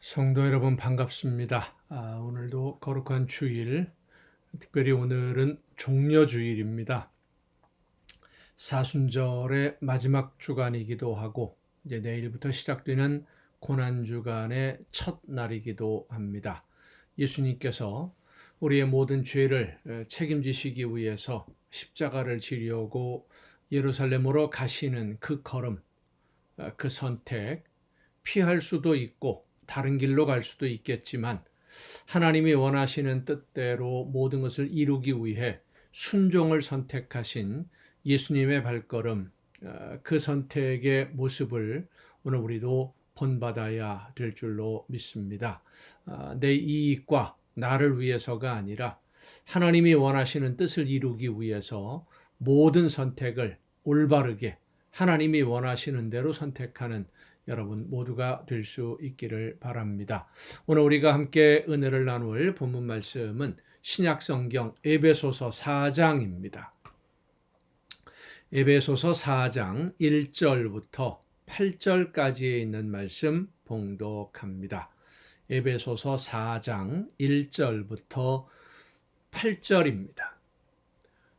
성도 여러분 반갑습니다. 오늘도 거룩한 주일, 특별히 오늘은 종려주일입니다. 사순절의 마지막 주간이기도 하고 이제 내일부터 시작되는 고난주간의 첫 날이기도 합니다. 예수님께서 우리의 모든 죄를 책임지시기 위해서 십자가를 지려고 예루살렘으로 가시는 그 걸음, 그 선택, 피할 수도 있고 다른 길로 갈 수도 있겠지만 하나님이 원하시는 뜻대로 모든 것을 이루기 위해 순종을 선택하신 예수님의 발걸음, 그 선택의 모습을 오늘 우리도 본받아야 될 줄로 믿습니다. 내 이익과 나를 위해서가 아니라 하나님이 원하시는 뜻을 이루기 위해서 모든 선택을 올바르게 하나님이 원하시는 대로 선택하는 여러분 모두가 될 수 있기를 바랍니다. 오늘 우리가 함께 은혜를 나눌 본문 말씀은 신약성경 에베소서 4장입니다. 에베소서 4장 1절부터 8절까지에 있는 말씀 봉독합니다. 에베소서 4장 1절부터 8절입니다.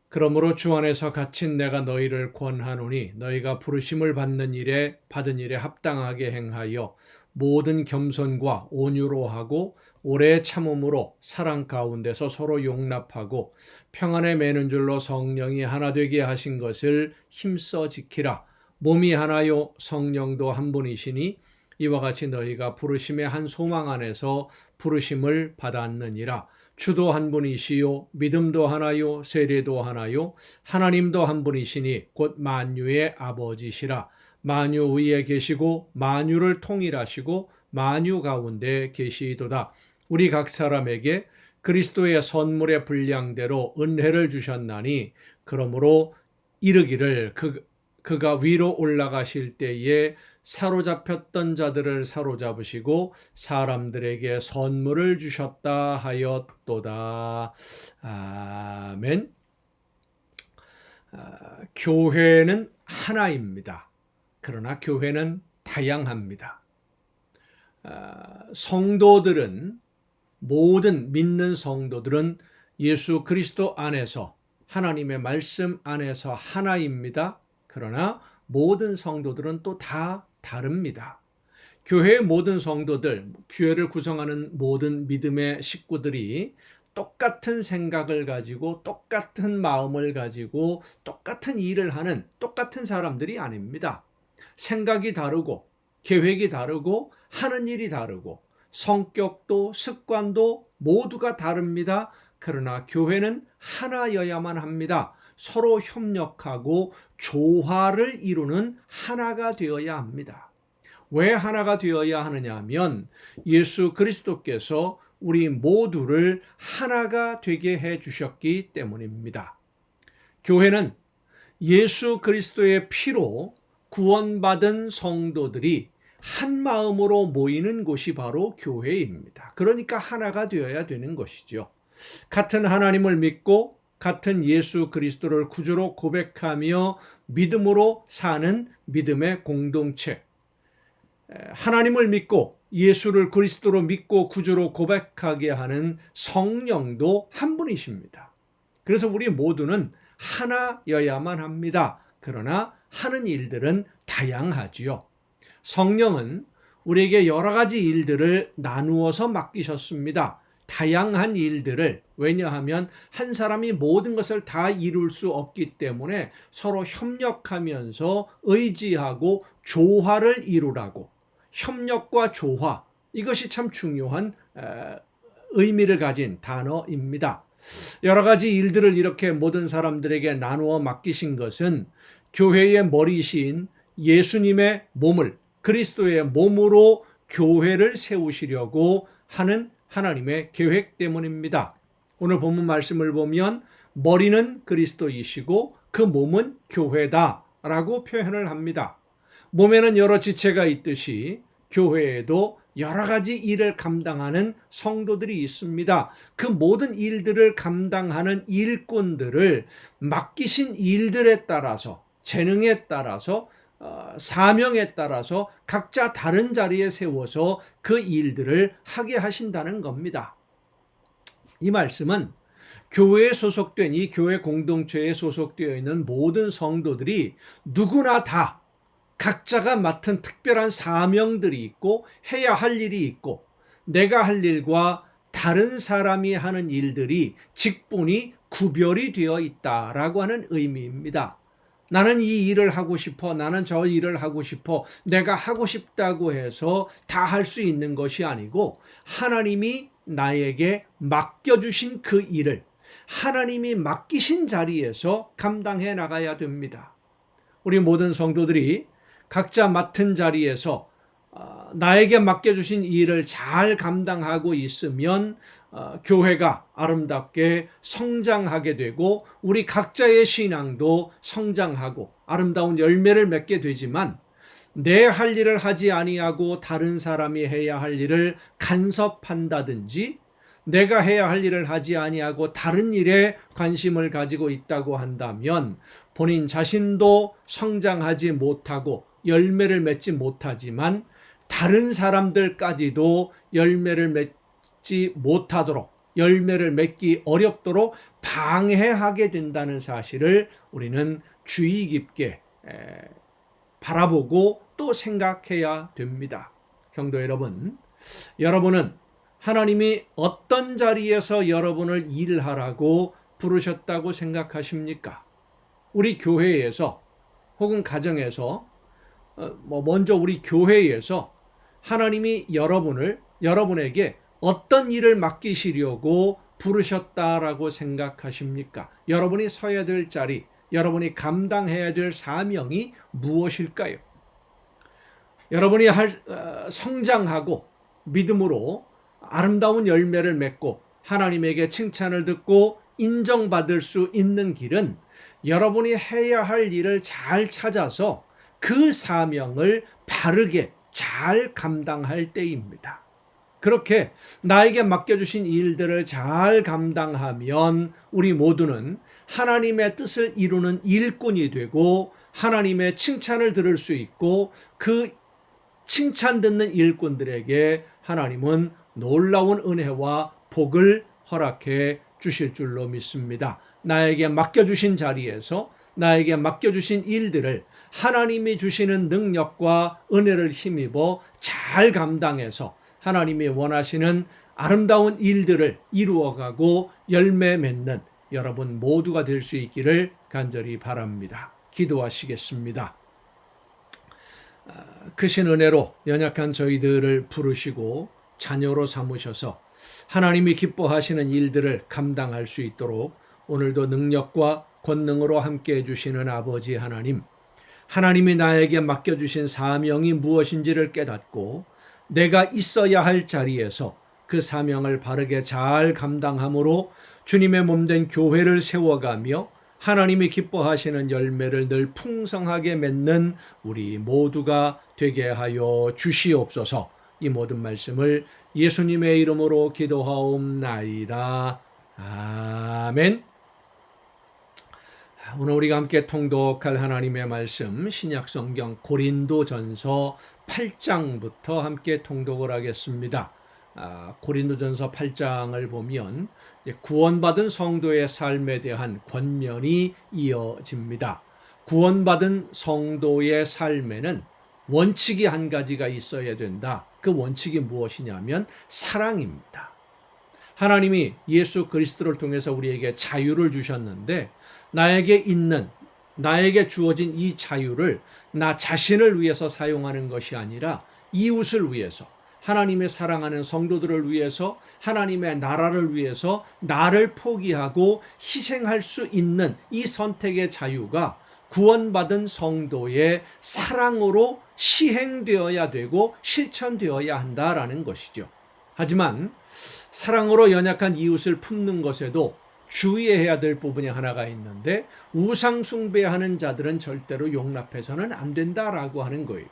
그러므로 주 안에서 갇힌 내가 너희를 권하노니 너희가 부르심을 받은 일에 합당하게 행하여 모든 겸손과 온유로 하고 오래 참음으로 사랑 가운데서 서로 용납하고 평안에 매는 줄로 성령이 하나 되게 하신 것을 힘써 지키라. 몸이 하나요 성령도 한 분이시니 이와 같이 너희가 부르심의 한 소망 안에서 부르심을 받았느니라. 주도 한 분이시요 믿음도 하나요 세례도 하나요 하나님도 한 분이시니 곧 만유의 아버지시라. 만유 위에 계시고 만유를 통일하시고 만유 가운데 계시도다. 우리 각 사람에게 그리스도의 선물의 분량대로 은혜를 주셨나니 그러므로 이르기를 그가 위로 올라가실 때에 사로잡혔던 자들을 사로잡으시고 사람들에게 선물을 주셨다 하였도다. 아멘. 교회는 하나입니다. 그러나 교회는 다양합니다. 성도들은 모든 믿는 성도들은 예수 그리스도 안에서 하나님의 말씀 안에서 하나입니다. 그러나 모든 성도들은 또 다 다릅니다. 교회의 모든 성도들, 교회를 구성하는 모든 믿음의 식구들이 똑같은 생각을 가지고 똑같은 마음을 가지고 똑같은 일을 하는 똑같은 사람들이 아닙니다. 생각이 다르고 계획이 다르고 하는 일이 다르고 성격도 습관도 모두가 다릅니다. 그러나 교회는 하나여야만 합니다. 서로 협력하고 조화를 이루는 하나가 되어야 합니다. 왜 하나가 되어야 하느냐 하면 예수 그리스도께서 우리 모두를 하나가 되게 해 주셨기 때문입니다. 교회는 예수 그리스도의 피로 구원받은 성도들이 한 마음으로 모이는 곳이 바로 교회입니다. 그러니까 하나가 되어야 되는 것이죠. 같은 하나님을 믿고 같은 예수 그리스도를 구주로 고백하며 믿음으로 사는 믿음의 공동체, 하나님을 믿고 예수를 그리스도로 믿고 구주로 고백하게 하는 성령도 한 분이십니다. 그래서 우리 모두는 하나여야만 합니다. 그러나 하는 일들은 다양하지요. 성령은 우리에게 여러 가지 일들을 나누어서 맡기셨습니다. 다양한 일들을, 왜냐하면 한 사람이 모든 것을 다 이룰 수 없기 때문에 서로 협력하면서 의지하고 조화를 이루라고. 협력과 조화, 이것이 참 중요한 의미를 가진 단어입니다. 여러 가지 일들을 이렇게 모든 사람들에게 나누어 맡기신 것은 교회의 머리이신 예수님의 몸을 그리스도의 몸으로 교회를 세우시려고 하는 하나님의 계획 때문입니다. 오늘 본문 말씀을 보면 머리는 그리스도이시고 그 몸은 교회다라고 표현을 합니다. 몸에는 여러 지체가 있듯이 교회에도 여러 가지 일을 감당하는 성도들이 있습니다. 그 모든 일들을 감당하는 일꾼들을 맡기신 일들에 따라서 재능에 따라서 사명에 따라서 각자 다른 자리에 세워서 그 일들을 하게 하신다는 겁니다. 이 말씀은 교회에 소속된 이 교회 공동체에 소속되어 있는 모든 성도들이 누구나 다 각자가 맡은 특별한 사명들이 있고 해야 할 일이 있고 내가 할 일과 다른 사람이 하는 일들이 직분이 구별이 되어 있다라고 하는 의미입니다. 나는 이 일을 하고 싶어, 나는 저 일을 하고 싶어, 내가 하고 싶다고 해서 다 할 수 있는 것이 아니고 하나님이 나에게 맡겨주신 그 일을 하나님이 맡기신 자리에서 감당해 나가야 됩니다. 우리 모든 성도들이 각자 맡은 자리에서 나에게 맡겨주신 일을 잘 감당하고 있으면 교회가 아름답게 성장하게 되고 우리 각자의 신앙도 성장하고 아름다운 열매를 맺게 되지만 내 할 일을 하지 아니하고 다른 사람이 해야 할 일을 간섭한다든지 내가 해야 할 일을 하지 아니하고 다른 일에 관심을 가지고 있다고 한다면 본인 자신도 성장하지 못하고 열매를 맺지 못하지만 다른 사람들까지도 열매를 맺지 못하도록 열매를 맺기 어렵도록 방해하게 된다는 사실을 우리는 주의 깊게 바라보고 또 생각해야 됩니다. 성도 여러분, 여러분은 하나님이 어떤 자리에서 여러분을 일하라고 부르셨다고 생각하십니까? 우리 교회에서 혹은 가정에서 먼저 우리 교회에서 하나님이 여러분에게 어떤 일을 맡기시려고 부르셨다라고 생각하십니까? 여러분이 서야 될 자리, 여러분이 감당해야 될 사명이 무엇일까요? 여러분이 성장하고 믿음으로 아름다운 열매를 맺고 하나님에게 칭찬을 듣고 인정받을 수 있는 길은 여러분이 해야 할 일을 잘 찾아서 그 사명을 바르게 잘 감당할 때입니다. 그렇게 나에게 맡겨주신 일들을 잘 감당하면 우리 모두는 하나님의 뜻을 이루는 일꾼이 되고 하나님의 칭찬을 들을 수 있고 그 칭찬 듣는 일꾼들에게 하나님은 놀라운 은혜와 복을 허락해 주실 줄로 믿습니다. 나에게 맡겨주신 자리에서 나에게 맡겨주신 일들을 하나님이 주시는 능력과 은혜를 힘입어 잘 감당해서 하나님이 원하시는 아름다운 일들을 이루어가고 열매 맺는 여러분 모두가 될 수 있기를 간절히 바랍니다. 기도하시겠습니다. 크신 은혜로 연약한 저희들을 부르시고 자녀로 삼으셔서 하나님이 기뻐하시는 일들을 감당할 수 있도록 오늘도 능력과 권능으로 함께 해주시는 아버지 하나님, 하나님이 나에게 맡겨주신 사명이 무엇인지를 깨닫고 내가 있어야 할 자리에서 그 사명을 바르게 잘 감당함으로 주님의 몸된 교회를 세워가며 하나님이 기뻐하시는 열매를 늘 풍성하게 맺는 우리 모두가 되게 하여 주시옵소서. 이 모든 말씀을 예수님의 이름으로 기도하옵나이다. 아멘. 오늘 우리가 함께 통독할 하나님의 말씀 신약성경 고린도전서 8장부터 함께 통독을 하겠습니다. 고린도전서 8장을 보면 구원받은 성도의 삶에 대한 권면이 이어집니다. 구원받은 성도의 삶에는 원칙이 한 가지가 있어야 된다. 그 원칙이 무엇이냐면 사랑입니다. 하나님이 예수 그리스도를 통해서 우리에게 자유를 주셨는데 나에게 주어진 이 자유를 나 자신을 위해서 사용하는 것이 아니라 이웃을 위해서 하나님의 사랑하는 성도들을 위해서 하나님의 나라를 위해서 나를 포기하고 희생할 수 있는 이 선택의 자유가 구원받은 성도의 사랑으로 시행되어야 되고 실천되어야 한다라는 것이죠. 하지만 사랑으로 연약한 이웃을 품는 것에도 주의해야 될 부분이 하나가 있는데 우상 숭배하는 자들은 절대로 용납해서는 안 된다라고 하는 거예요.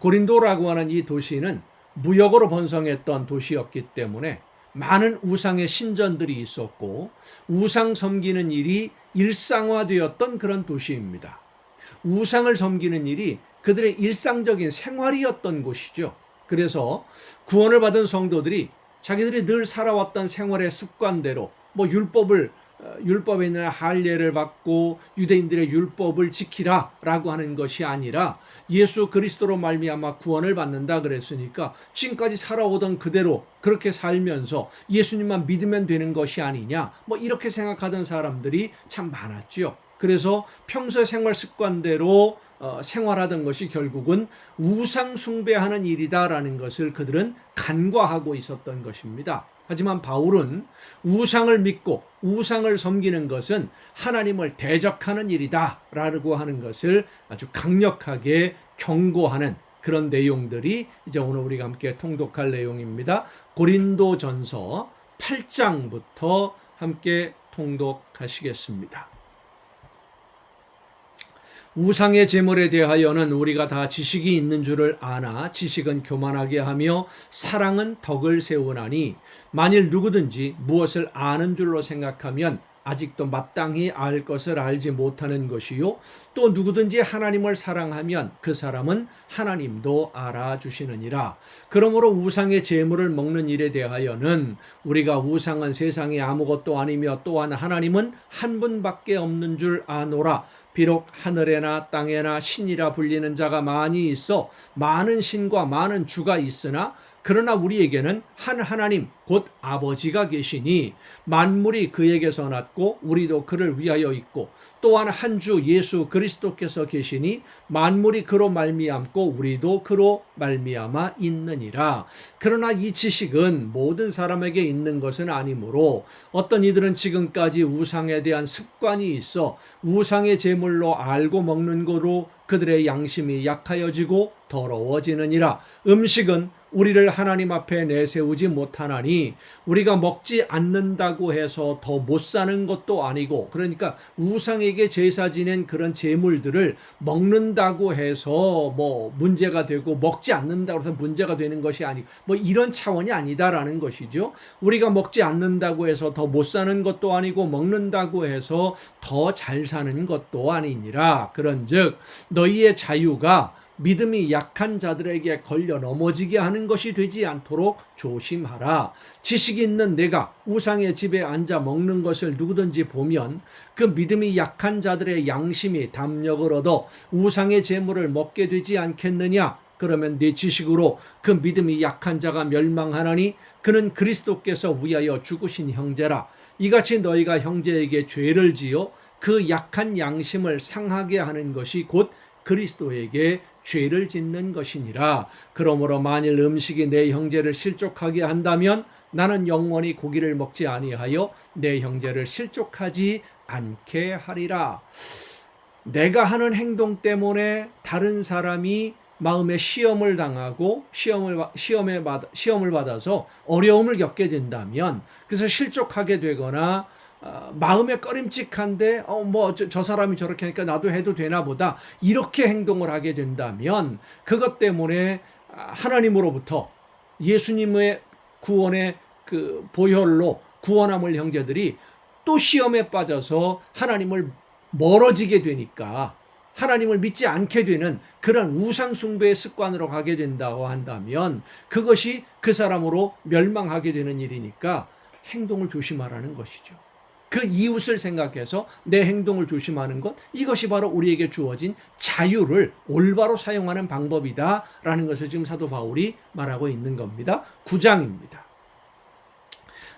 고린도라고 하는 이 도시는 무역으로 번성했던 도시였기 때문에 많은 우상의 신전들이 있었고 우상 섬기는 일이 일상화되었던 그런 도시입니다. 우상을 섬기는 일이 그들의 일상적인 생활이었던 곳이죠. 그래서 구원을 받은 성도들이 자기들이 늘 살아왔던 생활의 습관대로 뭐 율법에 있는 할례를 받고 유대인들의 율법을 지키라라고 하는 것이 아니라 예수 그리스도로 말미암아 구원을 받는다 그랬으니까 지금까지 살아오던 그대로 그렇게 살면서 예수님만 믿으면 되는 것이 아니냐, 뭐 이렇게 생각하던 사람들이 참 많았죠. 그래서 평소 생활 습관대로 생활하던 것이 결국은 우상 숭배하는 일이다라는 것을 그들은 간과하고 있었던 것입니다. 하지만 바울은 우상을 믿고 우상을 섬기는 것은 하나님을 대적하는 일이다라고 하는 것을 아주 강력하게 경고하는 그런 내용들이 이제 오늘 우리가 함께 통독할 내용입니다. 고린도전서 8장부터 함께 통독하시겠습니다. 우상의 제물에 대하여는 우리가 다 지식이 있는 줄을 아나 지식은 교만하게 하며 사랑은 덕을 세우나니 만일 누구든지 무엇을 아는 줄로 생각하면 아직도 마땅히 알 것을 알지 못하는 것이요 또 누구든지 하나님을 사랑하면 그 사람은 하나님도 알아주시느니라. 그러므로 우상의 제물을 먹는 일에 대하여는 우리가 우상은 세상에 아무것도 아니며 또한 하나님은 한 분밖에 없는 줄 아노라. 비록 하늘에나 땅에나 신이라 불리는 자가 많이 있어 많은 신과 많은 주가 있으나 그러나 우리에게는 한 하나님 곧 아버지가 계시니 만물이 그에게서 났고 우리도 그를 위하여 있고 또한 한 주 예수 그리스도께서 계시니 만물이 그로 말미암고 우리도 그로 말미암아 있느니라. 그러나 이 지식은 모든 사람에게 있는 것은 아니므로 어떤 이들은 지금까지 우상에 대한 습관이 있어 우상의 제물로 알고 먹는 거로 그들의 양심이 약하여지고 더러워지느니라. 음식은 우리를 하나님 앞에 내세우지 못하나니 우리가 먹지 않는다고 해서 더 못 사는 것도 아니고, 그러니까 우상에게 제사 지낸 그런 제물들을 먹는다고 해서 뭐 문제가 되고 먹지 않는다고 해서 문제가 되는 것이 아니고 뭐 이런 차원이 아니다라는 것이죠. 우리가 먹지 않는다고 해서 더 못 사는 것도 아니고 먹는다고 해서 더 잘 사는 것도 아니니라. 그런즉 너희의 자유가 믿음이 약한 자들에게 걸려 넘어지게 하는 것이 되지 않도록 조심하라. 지식이 있는 내가 우상의 집에 앉아 먹는 것을 누구든지 보면 그 믿음이 약한 자들의 양심이 담력을 얻어 우상의 제물을 먹게 되지 않겠느냐. 그러면 네 지식으로 그 믿음이 약한 자가 멸망하나니 그는 그리스도께서 위하여 죽으신 형제라. 이같이 너희가 형제에게 죄를 지어 그 약한 양심을 상하게 하는 것이 곧 그리스도에게 죄를 짓는 것이니라. 그러므로 만일 음식이 내 형제를 실족하게 한다면 나는 영원히 고기를 먹지 아니하여 내 형제를 실족하지 않게 하리라. 내가 하는 행동 때문에 다른 사람이 마음에 시험을 당하고 시험을 받아서 어려움을 겪게 된다면, 그래서 실족하게 되거나 마음에 꺼림칙한데 저 사람이 저렇게 하니까 나도 해도 되나 보다 이렇게 행동을 하게 된다면 그것 때문에 하나님으로부터 예수님의 구원의 그 보혈로 구원함을 형제들이 또 시험에 빠져서 하나님을 멀어지게 되니까 하나님을 믿지 않게 되는 그런 우상 숭배의 습관으로 가게 된다고 한다면 그것이 그 사람으로 멸망하게 되는 일이니까 행동을 조심하라는 것이죠. 그 이웃을 생각해서 내 행동을 조심하는 것, 이것이 바로 우리에게 주어진 자유를 올바로 사용하는 방법이다라는 것을 지금 사도 바울이 말하고 있는 겁니다. 9장입니다.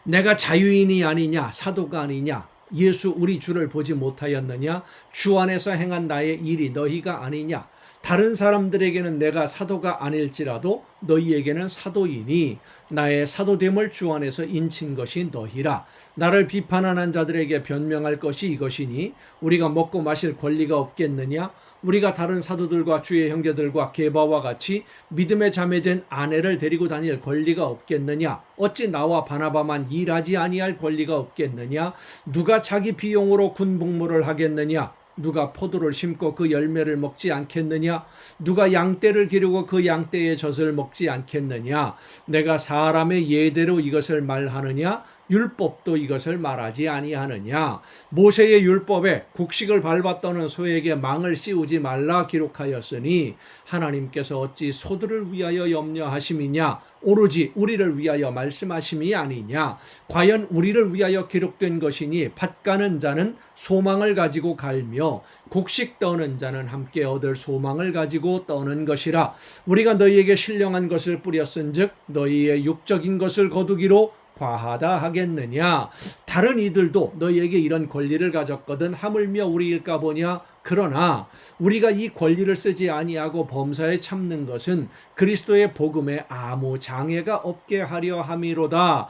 내가 자유인이 아니냐, 사도가 아니냐, 예수 우리 주를 보지 못하였느냐, 주 안에서 행한 나의 일이 너희가 아니냐. 다른 사람들에게는 내가 사도가 아닐지라도 너희에게는 사도이니 나의 사도됨을 주 안에서 인친 것이 너희라. 나를 비판하는 자들에게 변명할 것이 이것이니 우리가 먹고 마실 권리가 없겠느냐. 우리가 다른 사도들과 주의 형제들과 게바와 같이 믿음의 자매된 아내를 데리고 다닐 권리가 없겠느냐. 어찌 나와 바나바만 일하지 아니할 권리가 없겠느냐. 누가 자기 비용으로 군복무를 하겠느냐. 누가 포도를 심고 그 열매를 먹지 않겠느냐. 누가 양떼를 기르고 그 양떼의 젖을 먹지 않겠느냐. 내가 사람의 예대로 이것을 말하느냐. 율법도 이것을 말하지 아니하느냐. 모세의 율법에 곡식을 밟았더는 소에게 망을 씌우지 말라 기록하였으니 하나님께서 어찌 소들을 위하여 염려하심이냐. 오로지 우리를 위하여 말씀하심이 아니냐. 과연 우리를 위하여 기록된 것이니 밭 가는 자는 소망을 가지고 갈며 곡식 떠는 자는 함께 얻을 소망을 가지고 떠는 것이라. 우리가 너희에게 신령한 것을 뿌렸은즉 너희의 육적인 것을 거두기로 과하다 하겠느냐. 다른 이들도 너희에게 이런 권리를 가졌거든 하물며 우리일까 보냐. 그러나 우리가 이 권리를 쓰지 아니하고 범사에 참는 것은 그리스도의 복음에 아무 장애가 없게 하려 함이로다.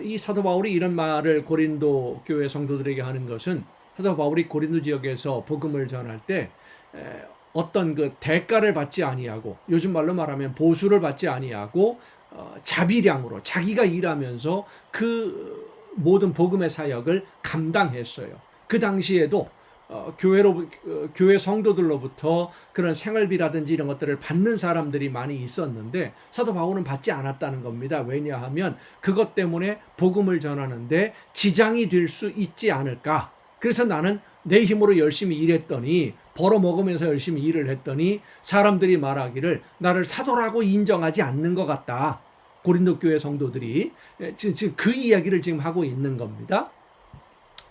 이 사도 바울이 이런 말을 고린도 교회 성도들에게 하는 것은 사도 바울이 고린도 지역에서 복음을 전할 때 어떤 그 대가를 받지 아니하고, 요즘 말로 말하면 보수를 받지 아니하고 자비량으로 자기가 일하면서 그 모든 복음의 사역을 감당했어요. 그 당시에도 교회 성도들로부터 그런 생활비라든지 이런 것들을 받는 사람들이 많이 있었는데 사도 바울은 받지 않았다는 겁니다. 왜냐하면 그것 때문에 복음을 전하는데 지장이 될 수 있지 않을까. 그래서 나는 내 힘으로 열심히 일했더니, 벌어먹으면서 열심히 일을 했더니 사람들이 말하기를 나를 사도라고 인정하지 않는 것 같다. 고린도 교회 성도들이 지금 그 이야기를 지금 하고 있는 겁니다.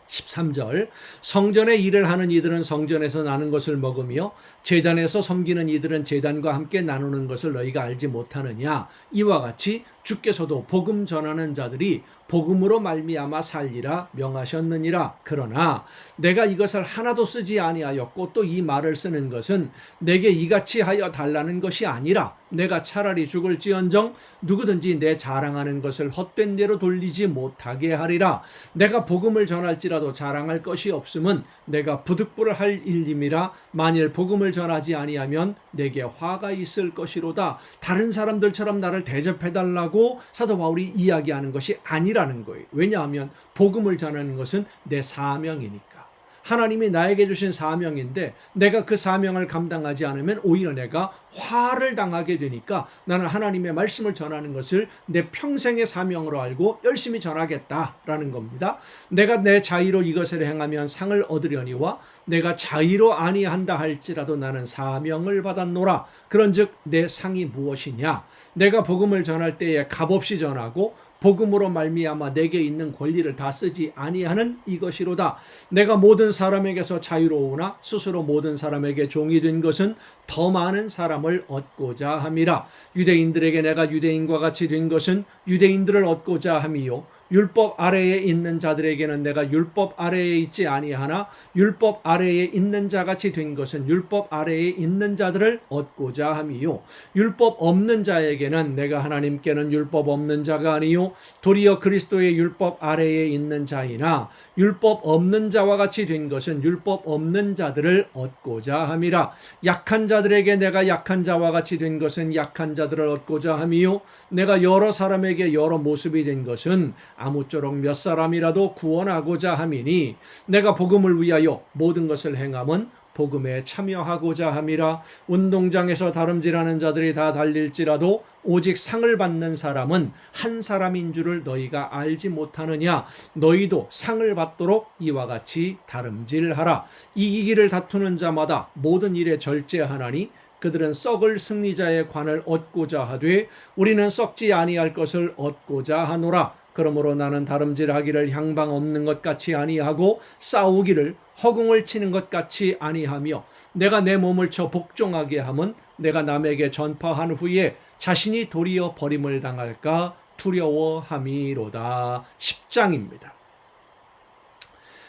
13절, 성전에 일을 하는 이들은 성전에서 나는 것을 먹으며 제단에서 섬기는 이들은 제단과 함께 나누는 것을 너희가 알지 못하느냐. 이와 같이 주께서도 복음 전하는 자들이 복음으로 말미암아 살리라 명하셨느니라. 그러나 내가 이것을 하나도 쓰지 아니하였고 또 이 말을 쓰는 것은 내게 이같이 하여 달라는 것이 아니라 내가 차라리 죽을지언정 누구든지 내 자랑하는 것을 헛된 대로 돌리지 못하게 하리라. 내가 복음을 전할지라도 자랑할 것이 없음은 내가 부득불을 할 일임이라. 만일 복음을 전하지 아니하면 내게 화가 있을 것이로다. 다른 사람들처럼 나를 대접해달라고 사도 바울이 이야기하는 것이 아니라는 거예요. 왜냐하면 복음을 전하는 것은 내 사명이니까. 하나님이 나에게 주신 사명인데 내가 그 사명을 감당하지 않으면 오히려 내가 화를 당하게 되니까 나는 하나님의 말씀을 전하는 것을 내 평생의 사명으로 알고 열심히 전하겠다라는 겁니다. 내가 내 자의로 이것을 행하면 상을 얻으려니와 내가 자의로 아니한다 할지라도 나는 사명을 받았노라. 그런즉 내 상이 무엇이냐. 내가 복음을 전할 때에 값없이 전하고 복음으로 말미암아 내게 있는 권리를 다 쓰지 아니하는 이것이로다. 내가 모든 사람에게서 자유로우나 스스로 모든 사람에게 종이 된 것은 더 많은 사람을 얻고자 함이라. 유대인들에게 내가 유대인과 같이 된 것은 유대인들을 얻고자 함이요 율법 아래에 있는 자들에게는 내가 율법 아래에 있지 아니하나 율법 아래에 있는 자같이 된 것은 율법 아래에 있는 자들을 얻고자 함이요 율법 없는 자에게는 내가 하나님께는 율법 없는 자가 아니요 도리어 그리스도의 율법 아래에 있는 자이나 율법 없는 자와 같이 된 것은 율법 없는 자들을 얻고자 함이라. 약한 자들에게 내가 약한 자와 같이 된 것은 약한 자들을 얻고자 함이요 내가 여러 사람에게 여러 모습이 된 것은 아무쪼록 몇 사람이라도 구원하고자 함이니 내가 복음을 위하여 모든 것을 행함은 복음에 참여하고자 함이라. 운동장에서 다름질하는 자들이 다 달릴지라도 오직 상을 받는 사람은 한 사람인 줄을 너희가 알지 못하느냐. 너희도 상을 받도록 이와 같이 다름질하라. 이기기를 다투는 자마다 모든 일에 절제하나니 그들은 썩을 승리자의 관을 얻고자 하되 우리는 썩지 아니할 것을 얻고자 하노라. 그러므로 나는 다름질하기를 향방 없는 것 같이 아니하고 싸우기를 허공을 치는 것 같이 아니하며 내가 내 몸을 쳐 복종하게 함은 내가 남에게 전파한 후에 자신이 도리어 버림을 당할까 두려워함이로다. 10장입니다.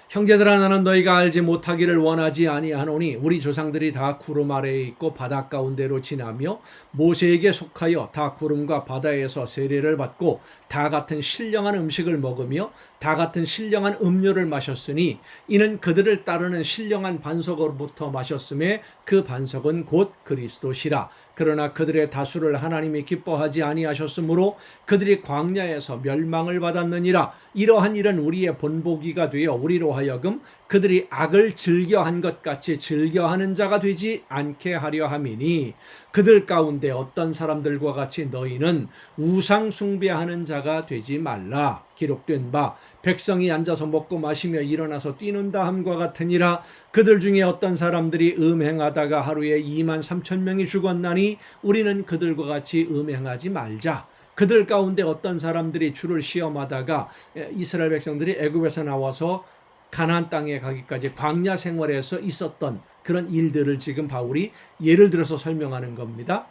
형제들아 나는 너희가 알지 못하기를 원하지 아니하노니 우리 조상들이 다 구름 아래에 있고 바다 가운데로 지나며 모세에게 속하여 다 구름과 바다에서 세례를 받고 다 같은 신령한 음식을 먹으며 다 같은 신령한 음료를 마셨으니 이는 그들을 따르는 신령한 반석으로부터 마셨음에 그 반석은 곧 그리스도시라. 그러나 그들의 다수를 하나님이 기뻐하지 아니하셨으므로 그들이 광야에서 멸망을 받았느니라. 이러한 일은 우리의 본보기가 되어 우리로 하여금 그들이 악을 즐겨한 것 같이 즐겨하는 자가 되지 않게 하려 함이니 그들 가운데 어떤 사람들과 같이 너희는 우상 숭배하는 자가 되지 말라. 기록된 바 백성이 앉아서 먹고 마시며 일어나서 뛰는다 함과 같으니라. 그들 중에 어떤 사람들이 음행하다가 하루에 23,000명이 죽었나니 우리는 그들과 같이 음행하지 말자. 그들 가운데 어떤 사람들이 주를 시험하다가 이스라엘 백성들이 애굽에서 나와서 가나안 땅에 가기까지 광야 생활에서 있었던 그런 일들을 지금 바울이 예를 들어서 설명하는 겁니다.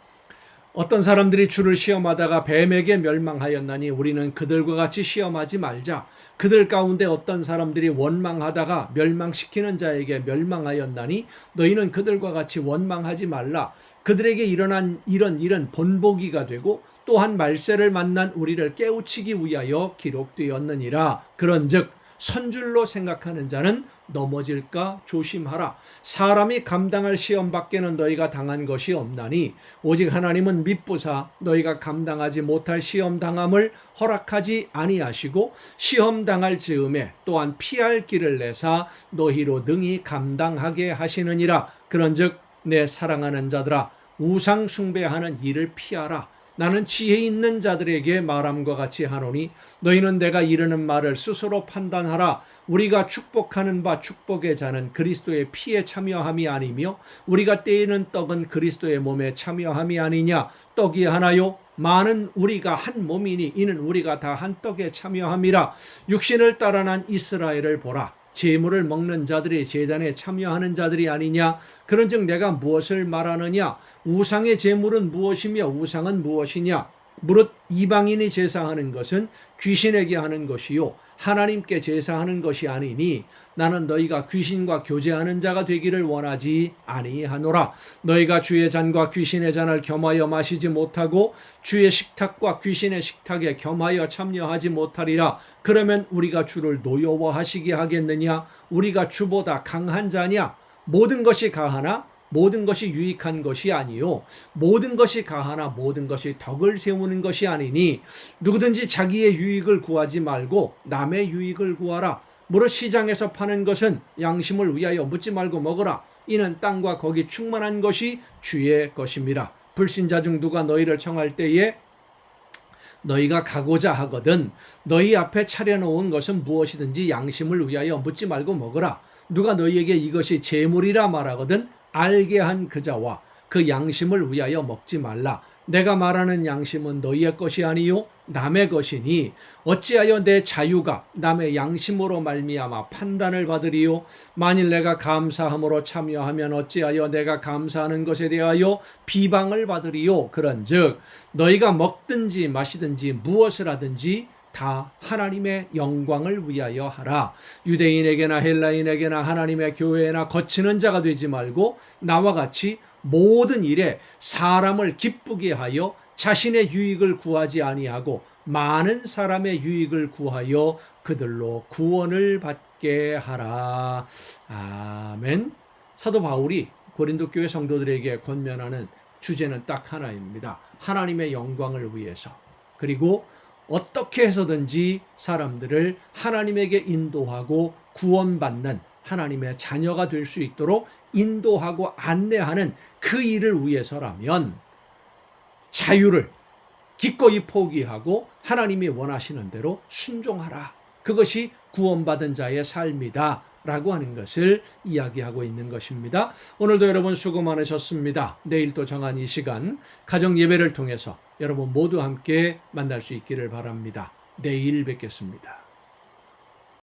어떤 사람들이 주를 시험하다가 뱀에게 멸망하였나니 우리는 그들과 같이 시험하지 말자. 그들 가운데 어떤 사람들이 원망하다가 멸망시키는 자에게 멸망하였나니 너희는 그들과 같이 원망하지 말라. 그들에게 일어난 이런 일은 본보기가 되고 또한 말세를 만난 우리를 깨우치기 위하여 기록되었느니라. 그런즉 선줄로 생각하는 자는 넘어질까 조심하라. 사람이 감당할 시험 밖에는 너희가 당한 것이 없나니 오직 하나님은 미쁘사 너희가 감당하지 못할 시험 당함을 허락하지 아니하시고 시험 당할 즈음에 또한 피할 길을 내사 너희로 능히 감당하게 하시느니라. 그런즉 내 사랑하는 자들아 우상 숭배하는 일을 피하라. 나는 지혜 있는 자들에게 말함과 같이 하노니 너희는 내가 이르는 말을 스스로 판단하라. 우리가 축복하는 바 축복의 자는 그리스도의 피에 참여함이 아니며 우리가 떼이는 떡은 그리스도의 몸에 참여함이 아니냐. 떡이 하나요 많은 우리가 한 몸이니 이는 우리가 다 한 떡에 참여함이라. 육신을 따라 난 이스라엘을 보라. 제물을 먹는 자들이 제단에 참여하는 자들이 아니냐. 그런즉 내가 무엇을 말하느냐. 우상의 제물은 무엇이며 우상은 무엇이냐. 무릇 이방인이 제사하는 것은 귀신에게 하는 것이요 하나님께 제사하는 것이 아니니 나는 너희가 귀신과 교제하는 자가 되기를 원하지 아니하노라. 너희가 주의 잔과 귀신의 잔을 겸하여 마시지 못하고 주의 식탁과 귀신의 식탁에 겸하여 참여하지 못하리라. 그러면 우리가 주를 노여워하시게 하겠느냐. 우리가 주보다 강한 자냐. 모든 것이 가하나 모든 것이 유익한 것이 아니요 모든 것이 가하나 모든 것이 덕을 세우는 것이 아니니 누구든지 자기의 유익을 구하지 말고 남의 유익을 구하라. 무릇 시장에서 파는 것은 양심을 위하여 묻지 말고 먹으라. 이는 땅과 거기 충만한 것이 주의 것임이라. 불신자 중 누가 너희를 청할 때에 너희가 가고자 하거든 너희 앞에 차려놓은 것은 무엇이든지 양심을 위하여 묻지 말고 먹으라. 누가 너희에게 이것이 제물이라 말하거든 알게 한 그자와 그 양심을 위하여 먹지 말라. 내가 말하는 양심은 너희의 것이 아니요 남의 것이니 어찌하여 내 자유가 남의 양심으로 말미암아 판단을 받으리요. 만일 내가 감사함으로 참여하면 어찌하여 내가 감사하는 것에 대하여 비방을 받으리요. 그런즉 너희가 먹든지 마시든지 무엇을 하든지 다 하나님의 영광을 위하여 하라. 유대인에게나 헬라인에게나 하나님의 교회나 거치는 자가 되지 말고 나와 같이 모든 일에 사람을 기쁘게 하여 자신의 유익을 구하지 아니하고 많은 사람의 유익을 구하여 그들로 구원을 받게 하라. 아멘. 사도 바울이 고린도 교회 성도들에게 권면하는 주제는 딱 하나입니다. 하나님의 영광을 위해서. 그리고 어떻게 해서든지 사람들을 하나님에게 인도하고 구원받는 하나님의 자녀가 될 수 있도록 인도하고 안내하는 그 일을 위해서라면 자유를 기꺼이 포기하고 하나님이 원하시는 대로 순종하라. 그것이 구원받은 자의 삶이다 라고 하는 것을 이야기하고 있는 것입니다. 오늘도 여러분 수고 많으셨습니다. 내일 또 정한 이 시간 가정 예배를 통해서 여러분 모두 함께 만날 수 있기를 바랍니다. 내일 뵙겠습니다.